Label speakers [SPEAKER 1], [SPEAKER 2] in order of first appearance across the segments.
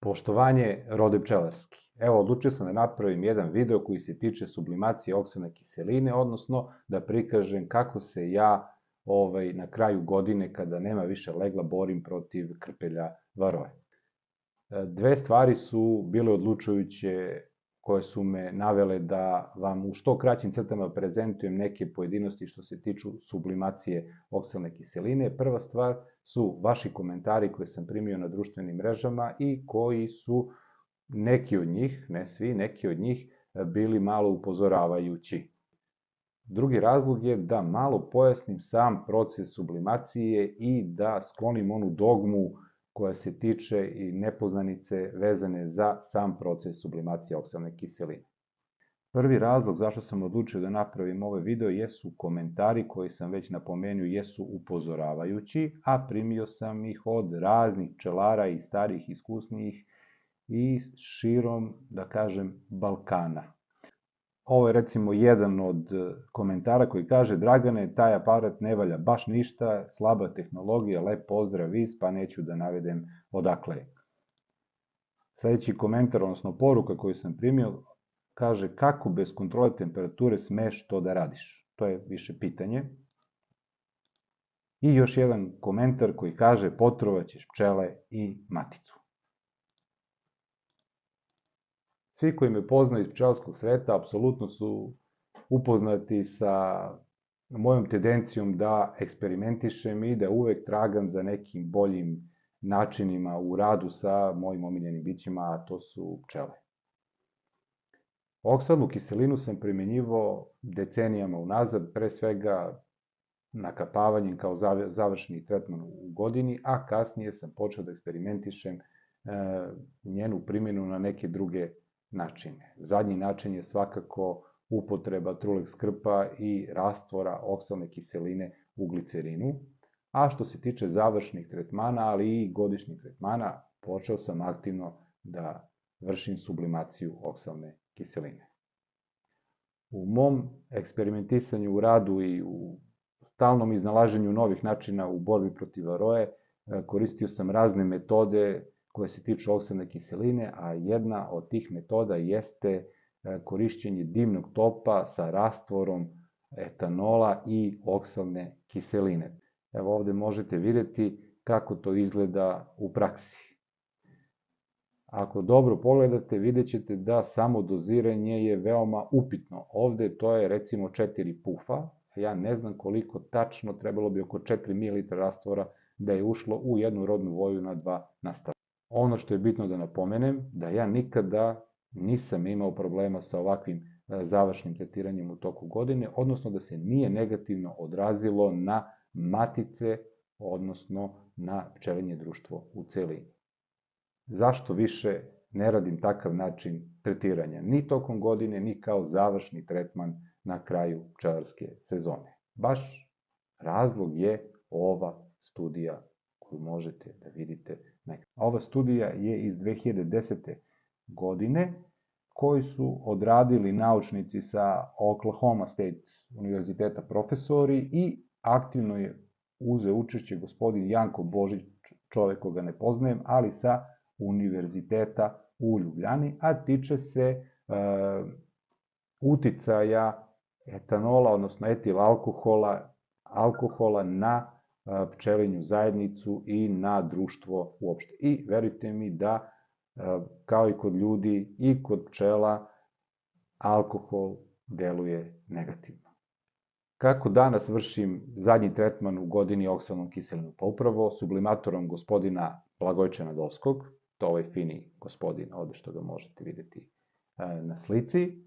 [SPEAKER 1] Poštovanje rode pčelarski. Evo, odlučio sam da napravim jedan video koji se tiče sublimacije oksane kiseline, odnosno da prikažem kako se ja na kraju godine, kada nema više legla, borim protiv krpelja varoje. Dve stvari su bile odlučujuće koje su me navele da vam u što kraćim crtama prezentujem neke pojedinosti što se tiču sublimacije oksalne kiseline. Prva stvar su vaši komentari koje sam primio na društvenim mrežama i koji su neki od njih, ne svi, neki od njih bili malo upozoravajući. Drugi razlog je da malo pojasnim sam proces sublimacije i da sklonim onu dogmu koja se tiče i nepoznanice vezane za sam proces sublimacije oksalne kiseline. Prvi razlog zašto sam odlučio da napravim ovaj video jesu komentari koji sam već napomenuo jesu upozoravajući, a primio sam ih od raznih pčelara i starih, iskusnijih i širom, da kažem, Balkana. Ovo je recimo jedan od komentara koji kaže: Dragane, taj aparat ne valja baš ništa, slaba tehnologija, lep pozdrav iz, pa neću da navedem odakle je. Sledeći komentar, odnosno poruka koju sam primio, kaže: kako bez kontrole temperature smeš to da radiš? To je više pitanje. I još jedan komentar koji kaže: potrovaćeš pčele i maticu. Svi koji me poznaju iz pčelarskog sveta apsolutno su upoznati sa mojom tendencijom da eksperimentišem i da uvek tragam za nekim boljim načinima u radu sa mojim omiljenim bićima, a to su pčele. Oksalnu kiselinu sam primenjivao decenijama unazad, pre svega nakapavanjem kao završni tretman u godini, a kasnije sam počeo da eksperimentišem njenu primjenu na neke druge načine. Zadnji način je svakako upotreba Trulex krpa i rastvora oksalne kiseline u glicerinu, a što se tiče završnih tretmana, ali i godišnjih tretmana, počeo sam aktivno da vršim sublimaciju oksalne kiseline. U mom eksperimentisanju u radu i u stalnom iznalaženju novih načina u borbi protiv varoje koristio sam razne metode koje se tiču oksalne kiseline, a jedna od tih metoda jeste korišćenje dimnog topa sa rastvorom etanola i oksalne kiseline. Evo ovde možete videti kako to izgleda u praksi. Ako dobro pogledate, vidjet ćete da samo doziranje je veoma upitno. Ovde to je recimo 4 pufa, ja ne znam koliko tačno, trebalo bi oko 4 ml rastvora da je ušlo u jednu rodnu voju na 2 nastavka. Ono što je bitno da napomenem, da ja nikada nisam imao problema sa ovakvim završnim tretiranjem u toku godine, odnosno da se nije negativno odrazilo na matice, odnosno na pčelinje društvo u celini. Zašto više ne radim takav način tretiranja? Ni tokom godine, ni kao završni tretman na kraju pčelarske sezone. Baš razlog je ova studija koju možete da vidite. Ova studija je iz 2010. godine koju su odradili naučnici sa Oklahoma State univerziteta profesori i aktivno je uzeo učešće gospodin Janko Božić, čovek koga ne poznajem, ali sa univerziteta u Ljubljani, a tiče se uticaja etanola, odnosno etil alkohola na pčelinju zajednicu i na društvo uopšte. I verujte mi da, kao i kod ljudi i kod pčela, alkohol deluje negativno. Kako danas vršim zadnji tretman u godini oksalnom kiselinom? Pa upravo sublimatorom gospodina Blagojče Nadolskog, to ovaj fini gospodin ovde što ga možete videti na slici,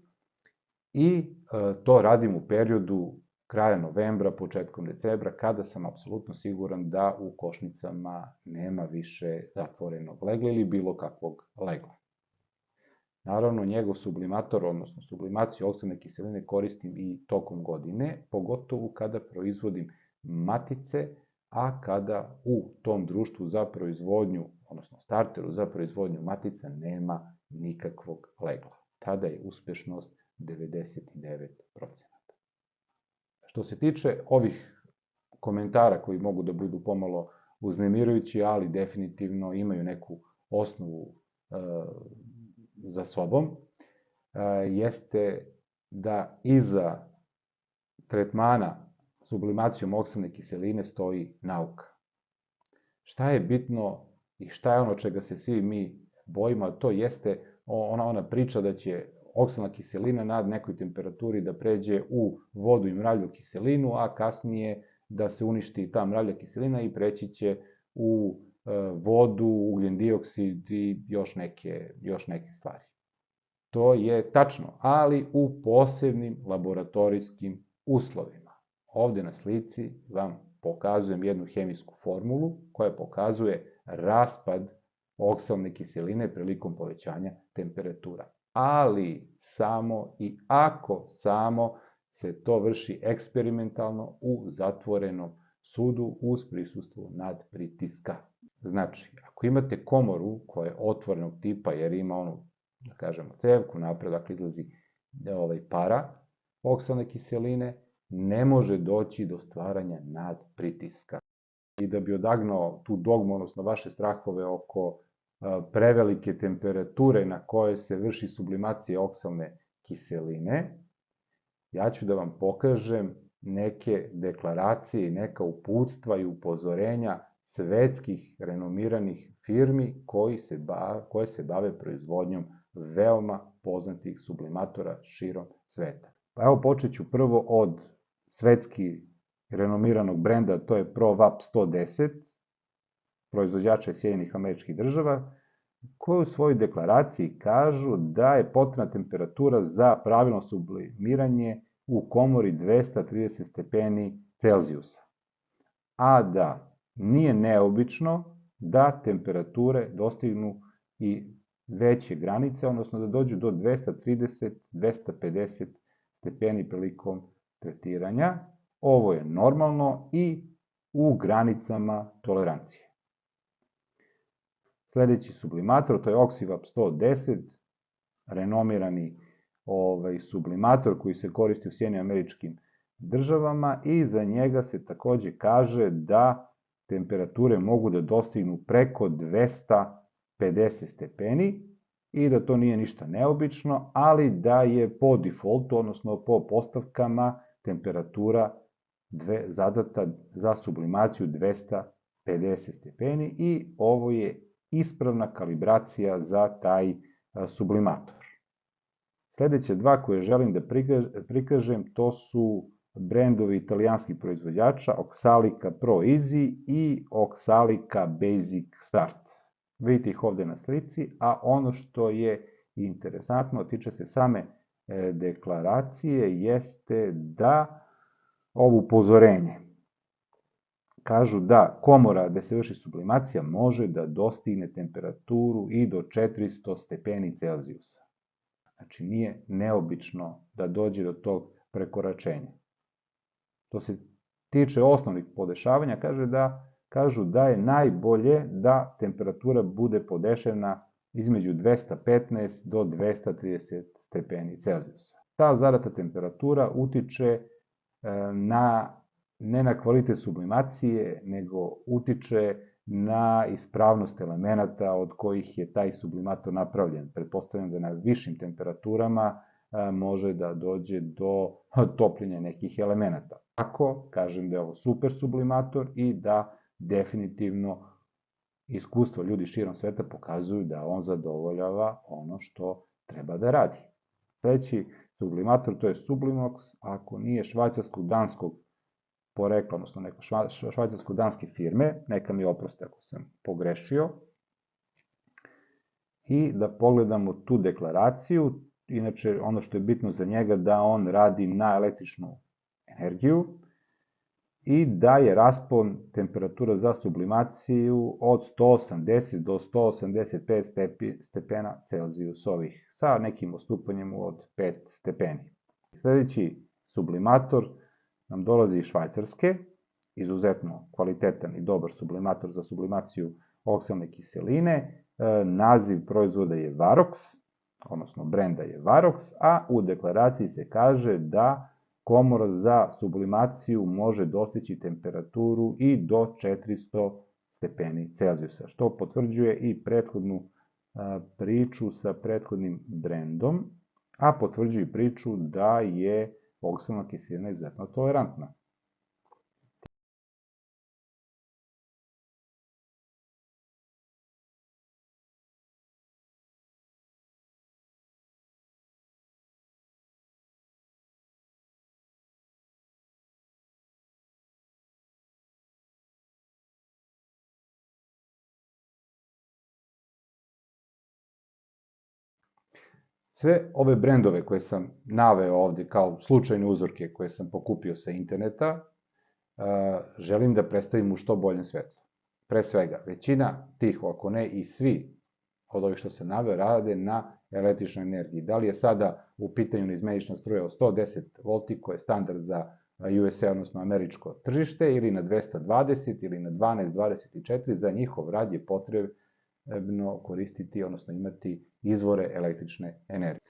[SPEAKER 1] i to radim u periodu kraja novembra, početkom decembra, kada sam apsolutno siguran da u košnicama nema više zatvorenog legla ili bilo kakvog legla. Naravno, njegov sublimator, odnosno sublimaciju oksalne kiseline koristim i tokom godine, pogotovo kada proizvodim matice, a kada u tom društvu za proizvodnju, odnosno starteru za proizvodnju matica nema nikakvog legla. Tada je uspešnost 99%. Što se tiče ovih komentara koji mogu da budu pomalo uznemirujući, ali definitivno imaju neku osnovu za sobom, jeste da iza tretmana sublimacijom oksalne kiseline stoji nauka. Šta je bitno i šta je ono čega se svi mi bojimo, a to jeste ona priča da će oksalna kiselina nad nekoj temperaturi da pređe u vodu i mravlju kiselinu, a kasnije da se uništi ta mravlja kiselina i preći će u vodu, ugljen dioksid i još neke stvari. To je tačno, ali u posebnim laboratorijskim uslovima. Ovde na slici vam pokazujem jednu hemijsku formulu koja pokazuje raspad oksalne kiseline prilikom povećanja temperatura. Ali samo i ako samo se to vrši eksperimentalno u zatvorenom sudu uz prisustvo nadpritiska. Znači, ako imate komoru koja je otvorenog tipa jer ima onu, da kažemo, cevku napred, dakle izlazi para oksalne kiseline, ne može doći do stvaranja nadpritiska. I da bi odagnao tu dogmu, odnosno vaše strahove oko prevelike temperature na koje se vrši sublimacija oksalne kiseline, ja ću da vam pokažem neke deklaracije i neka uputstva i upozorenja svetskih renomiranih firmi koje se bave proizvodnjom veoma poznatih sublimatora širom sveta. Pa evo počet ću prvo od svetski renomiranog brenda, to je ProVap 110, proizvođača iz Sjedinjenih Američkih Država, koji u svojoj deklaraciji kažu da je potrebna temperatura za pravilno sublimiranje u komori 230 stepeni Celzijusa, a da nije neobično da temperature dostignu i veće granice, odnosno da dođu do 230-250 stepeni prilikom tretiranja. Ovo je normalno i u granicama tolerancije. Sledeći sublimator, to je Oxivap 110, renomirani sublimator koji se koristi u Sjedinjenim Američkim Državama i za njega se takođe kaže da temperature mogu da dostignu preko 250 stepeni i da to nije ništa neobično, ali da je po defaultu, odnosno po postavkama, temperatura zadata za sublimaciju 250 stepeni i ovo je ispravna kalibracija za taj sublimator. Sledeće dva koje želim da prikažem, to su brendovi italijanskih proizvođača Oxalica Pro Easy i Oxalica Basic Start. Vidite ih ovde na slici, a ono što je interesantno, tiče se same deklaracije, jeste da ovo upozorenje kažu da komora gde se vrši sublimacija može da dostigne temperaturu i do 400 stepeni Celzijusa. Znači nije neobično da dođe do tog prekoračenja. Što se tiče osnovnih podešavanja, kažu da je najbolje da temperatura bude podešena između 215 do 230 stepeni Celzijusa. Ta zadata temperatura utiče ne na kvalitet sublimacije, nego utiče na ispravnost elemenata od kojih je taj sublimator napravljen. Pretpostavljam da na višim temperaturama može da dođe do topljenja nekih elemenata. Tako, kažem da je ovo super sublimator i da definitivno iskustvo ljudi širom sveta pokazuju da on zadovoljava ono što treba da radi. Sledeći sublimator, to je Sublimox, ako nije švajcarsko-danskog porekla, odnosno neko švajcarsko-danske firme, neka mi oproste ako sam pogrešio. I da pogledamo tu deklaraciju, inače ono što je bitno za njega da on radi na električnu energiju i da je raspon temperatura za sublimaciju od 180 do 185 stepena Celzijusovih, sa nekim odstupanjem od 5 stepeni. Sledeći sublimator nam dolazi iz Švajcarske, izuzetno kvalitetan i dobar sublimator za sublimaciju oksalne kiseline. Naziv proizvoda je Varox, odnosno brenda je Varox, a u deklaraciji se kaže da komora za sublimaciju može dostići temperaturu i do 400 stepeni Celzijusa, što potvrđuje i prethodnu priču sa prethodnim brendom, a potvrđuju priču da je oksalna kiselina izuzetno tolerantna. Sve ove brendove koje sam naveo ovde kao slučajne uzorke koje sam pokupio sa interneta, želim da predstavim u što boljem svetlu. Pre svega, većina tih, ako ne i svi od ovih što sam naveo, rade na električnoj energiji. Da li je sada u pitanju neizmenična struja od 110 V, koja je standard za USA, odnosno američko tržište, ili na 220 ili na 1224, za njihov rad je potrebno koristiti, odnosno imati izvore električne energije.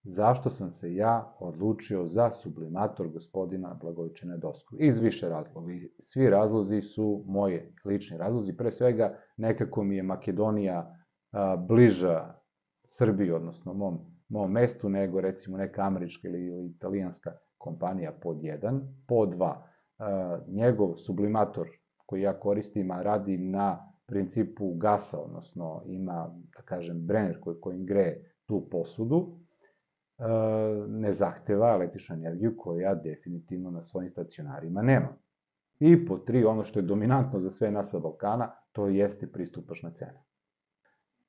[SPEAKER 1] Zašto sam se ja odlučio za sublimator gospodina Blagojevića Nedoskog? Iz više razloga. Svi razlozi su moje lični razlozi. Pre svega, nekako mi je Makedonija bliža Srbiji, odnosno mom mestu, nego recimo neka američka ili italijanska kompanija pod 1. Pod 2, njegov sublimator koji ja koristim radi na principu gasa, odnosno ima, da kažem, brener kojim greje tu posudu, ne zahteva električnu energiju koju ja definitivno na svojim stacionarima nemam. I pod 3, ono što je dominantno za sve nas sa Balkana, to jeste pristupačna cena.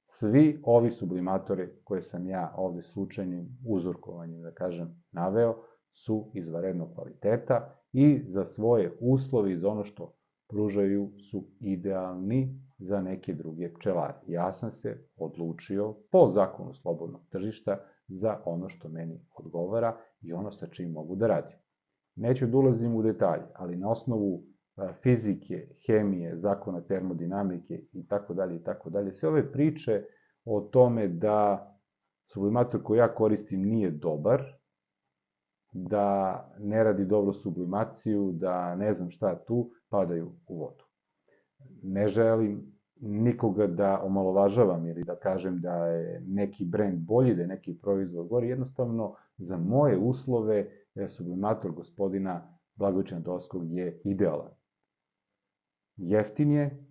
[SPEAKER 1] Svi ovi sublimatori koje sam ja ovde slučajnim uzorkovanjem, da kažem, naveo, su izvanrednog kvaliteta i za svoje uslove i za ono što pružaju su idealni za neke druge pčelare. Ja sam se odlučio po zakonu slobodnog tržišta za ono što meni odgovara i ono sa čim mogu da radim. Neću da ulazim u detalje, ali na osnovu fizike, hemije, zakona termodinamike i tako dalje, sve ove priče o tome da sublimator koji ja koristim nije dobar, da ne radi dobro sublimaciju, da ne znam šta tu, padaju u vodu. Ne želim nikoga da omalovažavam ili da kažem da je neki brend bolji, da je neki proizvod gori, jednostavno za moje uslove sublimator gospodina Blagojevića Nedoskog je idealan. Jeftin je,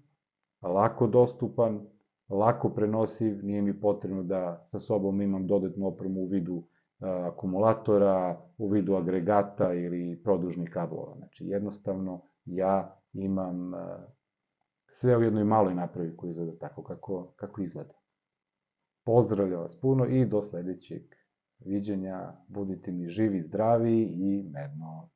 [SPEAKER 1] lako dostupan, lako prenosiv, nije mi potrebno da sa sobom imam dodatnu opremu u vidu akumulatora, u vidu agregata ili produžnih kablova. Znači, jednostavno, ja imam sve u jednoj maloj napravi koji izgleda tako kako izgleda. Pozdravljam vas puno i do sledećeg viđenja. Budite mi živi, zdravi i medno.